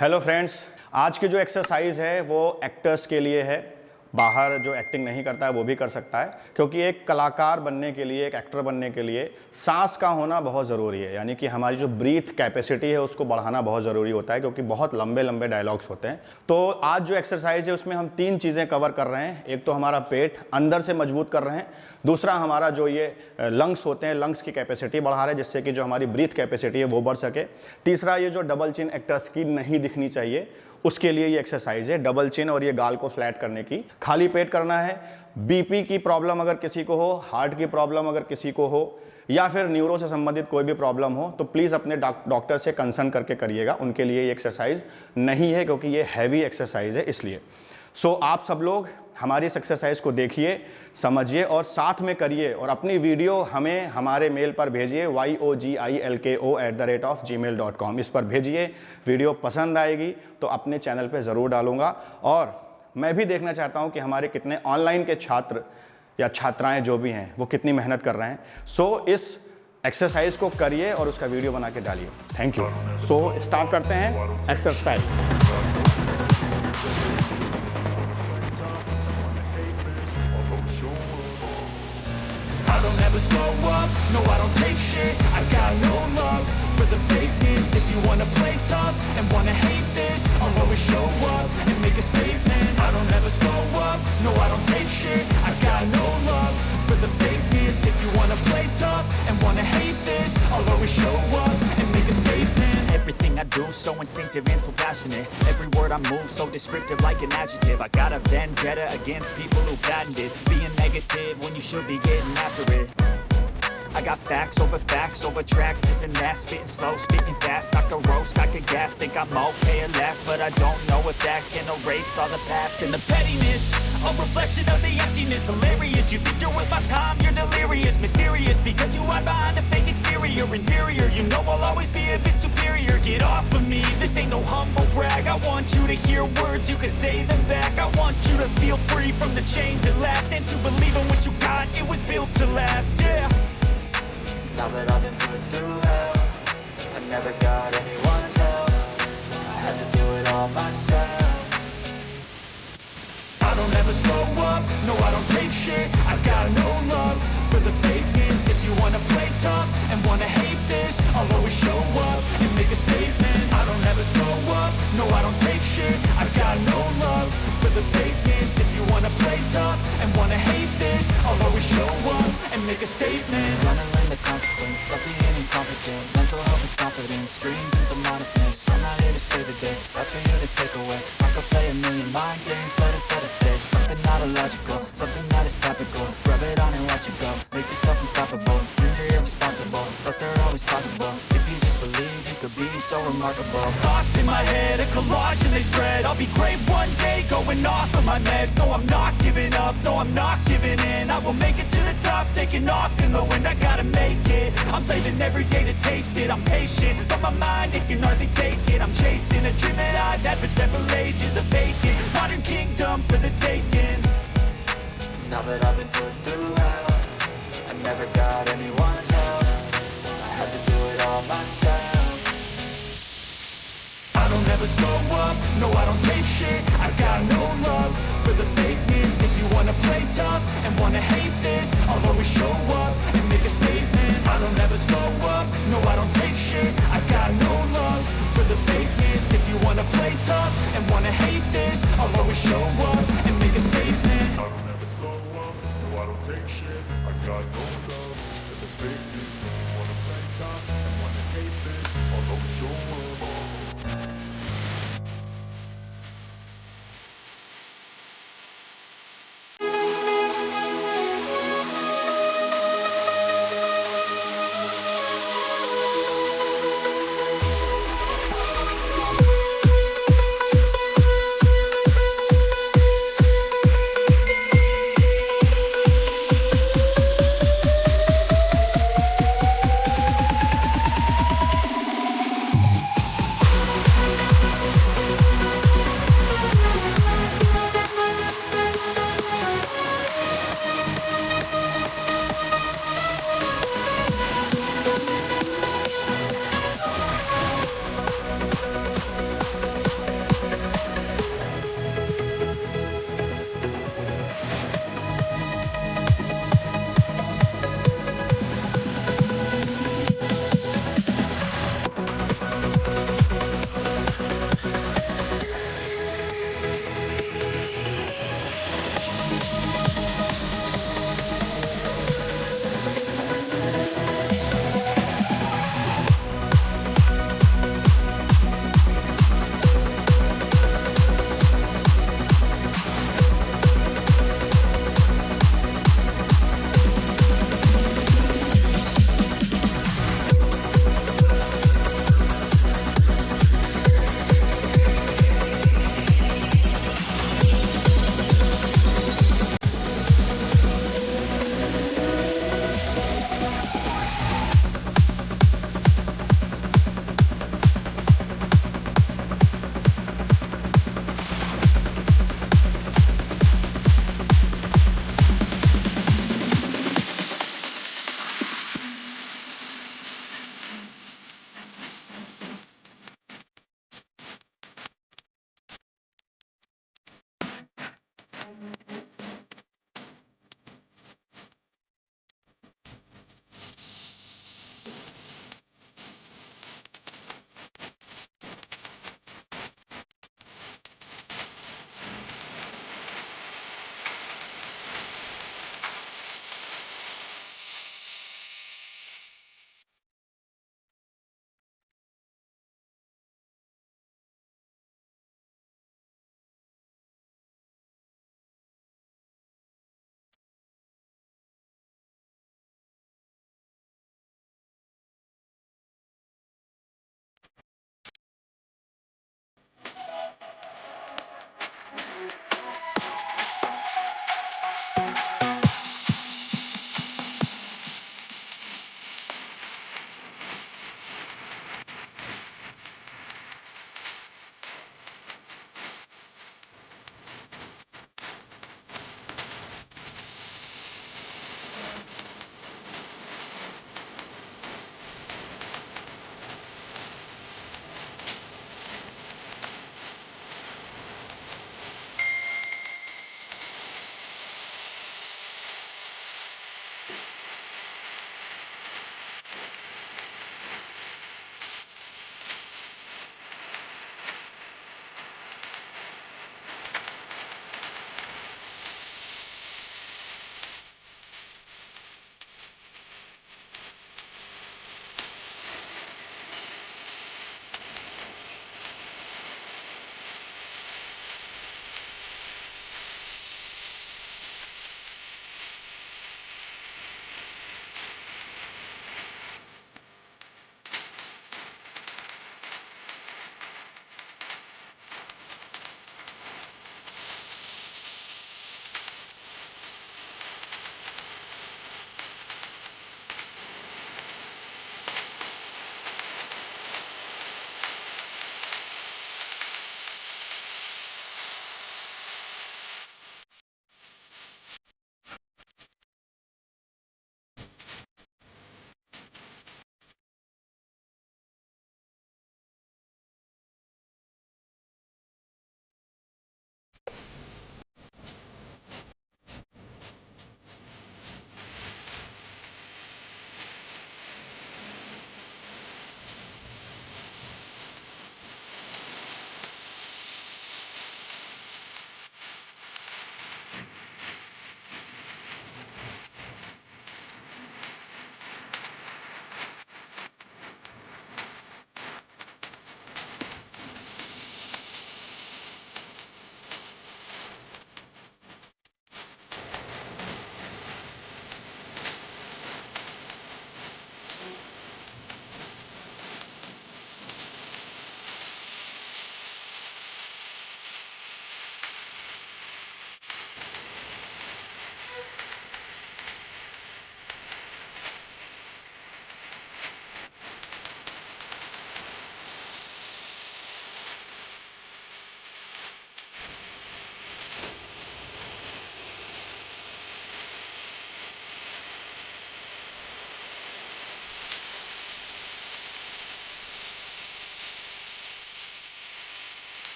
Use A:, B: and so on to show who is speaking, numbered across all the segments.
A: Hello friends, आज की जो एक्सरसाइज है वो एक्टर्स के लिए है। बाहर जो एक्टिंग नहीं करता है वो भी कर सकता है, क्योंकि एक कलाकार बनने के लिए, एक एक्टर बनने के लिए सांस का होना बहुत ज़रूरी है। यानी कि हमारी जो ब्रीथ कैपेसिटी है उसको बढ़ाना बहुत ज़रूरी होता है, क्योंकि बहुत लंबे लंबे डायलॉग्स होते हैं। तो आज जो एक्सरसाइज है उसमें हम 3 चीज़ें कवर कर रहे हैं। एक तो हमारा पेट अंदर से मजबूत कर रहे हैं, दूसरा हमारा जो ये लंग्स होते हैं, लंग्स की कैपेसिटी बढ़ा रहे हैं जिससे कि जो हमारी ब्रीथ कैपेसिटी है वो बढ़ सके। तीसरा, ये जो डबल चिन एक्टर्स की नहीं दिखनी चाहिए उसके लिए ये एक्सरसाइज है, डबल चिन और ये गाल को फ्लैट करने की। खाली पेट करना है। बीपी की प्रॉब्लम अगर किसी को हो, हार्ट की प्रॉब्लम अगर किसी को हो, या फिर न्यूरो से संबंधित कोई भी प्रॉब्लम हो, तो प्लीज़ अपने डॉक्टर से कंसल्ट करके करिएगा। उनके लिए ये एक्सरसाइज नहीं है, क्योंकि ये हैवी एक्सरसाइज है इसलिए। सो आप सब लोग हमारी इस एक्सरसाइज को देखिए, समझिए और साथ में करिए, और अपनी वीडियो हमें हमारे मेल पर भेजिए yogilko@gmail.com। इस पर भेजिए। वीडियो पसंद आएगी तो अपने चैनल पे ज़रूर डालूंगा, और मैं भी देखना चाहता हूं कि हमारे कितने ऑनलाइन के छात्र या छात्राएं जो भी हैं वो कितनी मेहनत कर रहे हैं। सो इस एक्सरसाइज को करिए और उसका वीडियो बना के डालिए। Thank you. सो स्टार्ट करते हैं exercise.
B: I don't ever slow up, no I don't take shit. I got no love for the fakeness. If you wanna play tough and wanna hate this, I'll always show up and make a statement. I don't ever slow up, no I don't take shit. I got no love for the fakeness. If you wanna play tough and wanna hate this, I'll always show up and make a statement. Everything I do so instinctive and so passionate. Every word I move so descriptive like an adjective. I got a vendetta against people who patented being negative when you should be getting after it. I got facts over tracks, this and that, spitting slow, spitting fast. I could roast, I could gas, think I'm okay at last, but I don't know if that can erase all the past and the pettiness. A reflection of the emptiness, hilarious. You think you're worth my time, you're delirious, mysterious, because you hide behind a fake exterior, inferior. You know I'll always be a bit superior. Get off of me, this ain't no humble brag. I want you to hear words, you can say them back. I want you to feel free from the chains that last, and to believe in what you got, it was built to last, yeah. Now that I've been put through hell, I never got anyone's help. I had to do it all myself. I don't ever slow up, no I don't take shit. I got no love for the fakeness. If you wanna play tough and wanna hate this, I'll always show up and make a statement. I don't ever slow up, no I don't take shit. I got no love for the fakeness. If you wanna play tough and wanna hate this, I'll always show up and make a statement. Gonna learn the consequence of being incompetent. Mental health is confidence, dreams and some honestness. I'm not here to save the day, that's for you to take away. I could play a million mind games, but instead I say something not illogical, something that is topical. Rub it on and watch it go, make yourself unstoppable. Dreams are irresponsible, but they're always possible. If you just believe, you could be so remarkable. Thoughts in my head, a collage and they spread. I'll be great one day, going off of my meds. No, I'm not giving up, no, I'm not giving in. I will make it to the top, taking off in the wind. I gotta make it, I'm saving every day to taste it. I'm patient, but my mind, it can hardly take it. I'm chasing a dream that I've had for several ages, a vacant modern kingdom for the taking. Now that I've been put through hell, I never got anyone's help. I had to do it all myself. I don't ever slow up, no I don't take shit. I got no love for the fakeness. If you wanna play tough and wanna hate this, I'll always show up and make a statement. I don't ever slow up, no I don't take shit. I got no love for the fakeness. If you wanna play tough and wanna hate this, I'll always show up and make a statement.
C: I don't ever slow up, no I don't take shit. I got no love for the fakeness. If you wanna play tough and wanna hate this, I'll always show up.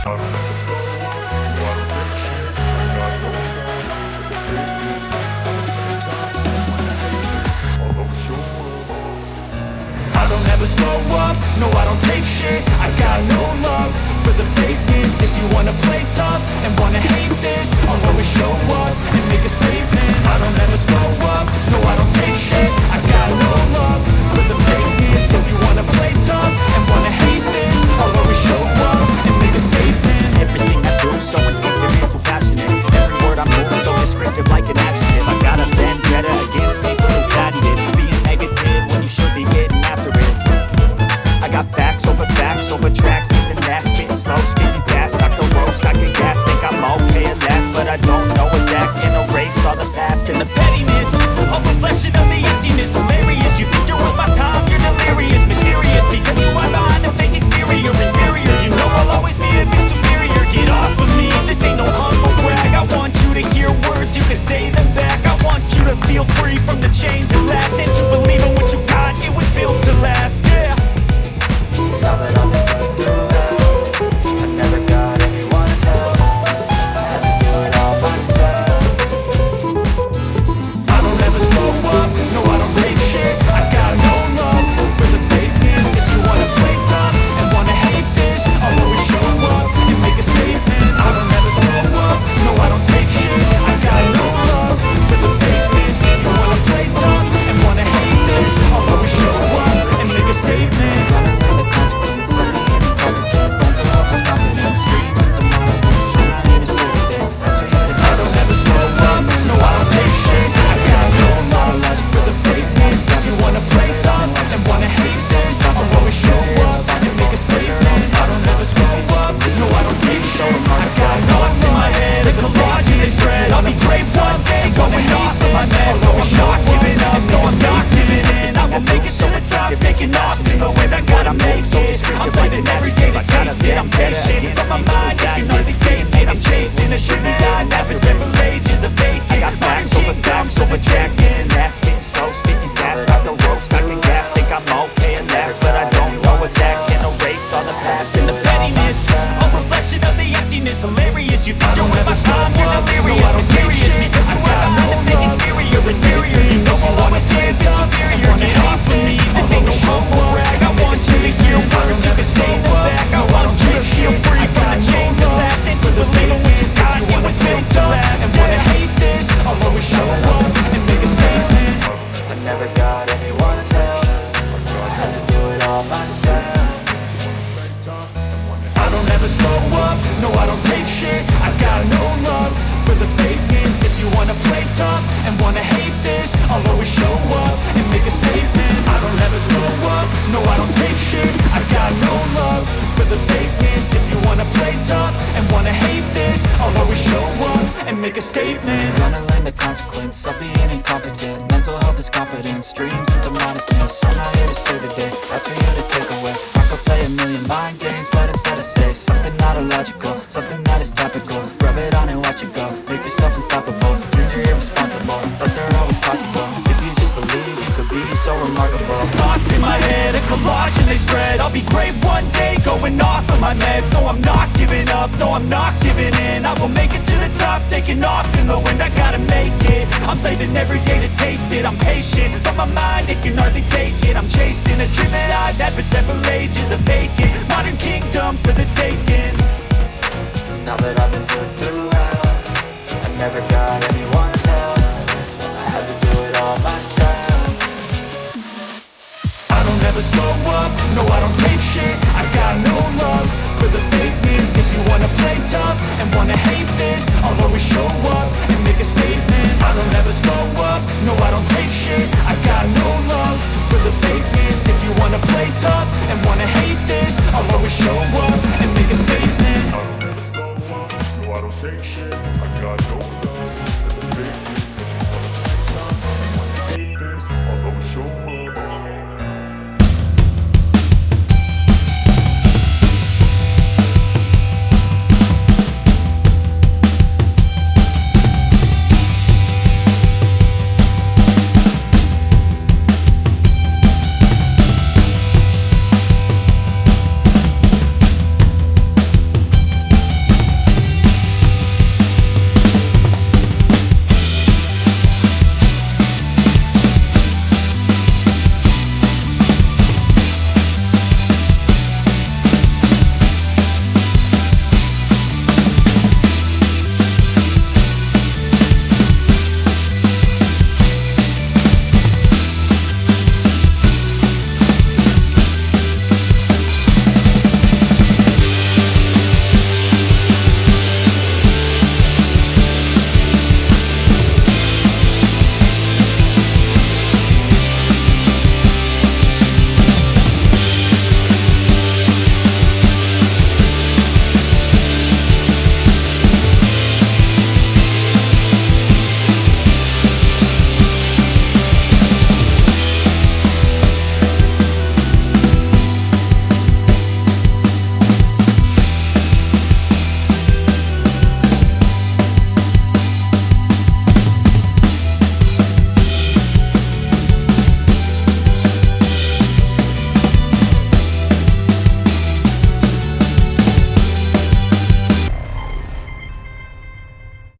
C: I don't ever slow up, no I don't take shit. I got no love for the fakeness. If you wanna play tough and wanna hate this, I'll always show up.
B: I don't ever slow up, no I don't take shit. I got no love for the fakeness. If you wanna play tough and wanna hate this, I'll always show up and make a statement. I don't ever slow up, no I don't take shit. I got no love for the fakeness. If you wanna play tough and wanna hate this, I'll always show up and make a statement.
D: Everything I do so instinctive and so passionate. Every word I move so descriptive like an adjective. I got a vendetta against people who patty it, being negative when you should be getting after it. I got facts over tracks, this and that, spitting slow, spitting fast. I can roast, I can gas, think I'm okay at last, but I don't know if that can erase all the past and the pettiness. A reflection of the emptiness, hilarious. You think you're worth my time, you're delirious, mysterious, because you are behind a fake exterior, inferior. You know I'll always be a bit superior. Get off of me, this ain't no humble brag. I want you to hear words, you can say them back. I want you to feel free from the chains that last, and to believe in what you got, it was built to last, yeah. Now that I've been through hell, I never got anyone's help. I had to do it all myself.
B: I don't ever slow up, no I don't take shit. I got no love for the fakeness. If you wanna play tough and wanna hate this, I'll always show up and make a statement. I don't ever slow up, no I don't take shit. I got no love for the fakeness. If you wanna play tough and wanna hate this, I'll always show up and make a statement.
D: Gonna learn the consequence of being incompetent. Mental health is confidence, dreams and some honesty. I'm not here to save the day, that's for you to
B: I don't ever slow up, no I don't take shit. I got no love for the fakeness. If you wanna play tough and wanna hate this, I'll always show up and make a statement. I don't ever slow up, no I don't take shit. I got thoughts in my head, a collage in this thread. I'll be great one day, going off of my meds. No I'm not giving up, no I'm not giving in. I will make it to the top, taking off in the way that gotta make it. I'm saving every day to taste it. I'm patient, but my mind, it can hardly take it. I'm chasing a shit that I never several ages of vacant.
D: I got facts over tracks, this and that, spitting slow, spitting fast. I can roast, I can gas, think I'm okay at last, but I don't know if that can erase all the past and the pettiness.
B: A reflection of the emptiness, hilarious. You think you're worth my time, you're delirious, mysterious, because you are behind the fake exterior, inferior. You know I'll always be a bit superior. Get off of me, this ain't no humble brag. I want you to hear words, you can say them back. I want you to feel free from the chains that last, and to believe in what you got, it was built to last. And wanna hate this, I'll always show up and make a statement.
D: I never got anyone's help, I had to do it all myself.
C: Play tough and wanna
B: I don't ever slow up, no I don't take shit. I got no love for the fakeness. If you wanna play tough and wanna hate this, I'll always show up and make a statement. I don't ever slow up, no I don't take shit. I got no love for the fakeness. If you wanna play tough and wanna hate this, I'll always show up and make a statement.
D: Gonna learn the consequence of being incompetent. Mental health is confidence, dreams and some honestness. I'm not here to save the day, that's for you to take away. I could play a million mind games, but instead I say something not illogical, something that is topical. Rub it on and watch it go, make yourself unstoppable. Dreams are irresponsible, but they're always possible. If you just believe, you could be so remarkable.
B: Thoughts in my head, a collage and they spread. I'll be great one day, going off of my meds. No I'm not giving up, no I'm not giving in. I will make it to the top, taking off in the wind. I gotta make it, I'm saving every day to taste it. I'm patient, but my mind, it can hardly take it. I'm chasing a dream that I've had for several ages of vacant. Modern kingdom for the taking.
D: Now that I've been put through hell, I never got anyone's help, I had to do it all myself.
B: I don't ever slow up, no I don't take shit. I got no love for the fakeness. If you wanna play tough and wanna hate this, I'll always show up and make a statement. I don't ever slow up, no I don't take shit. I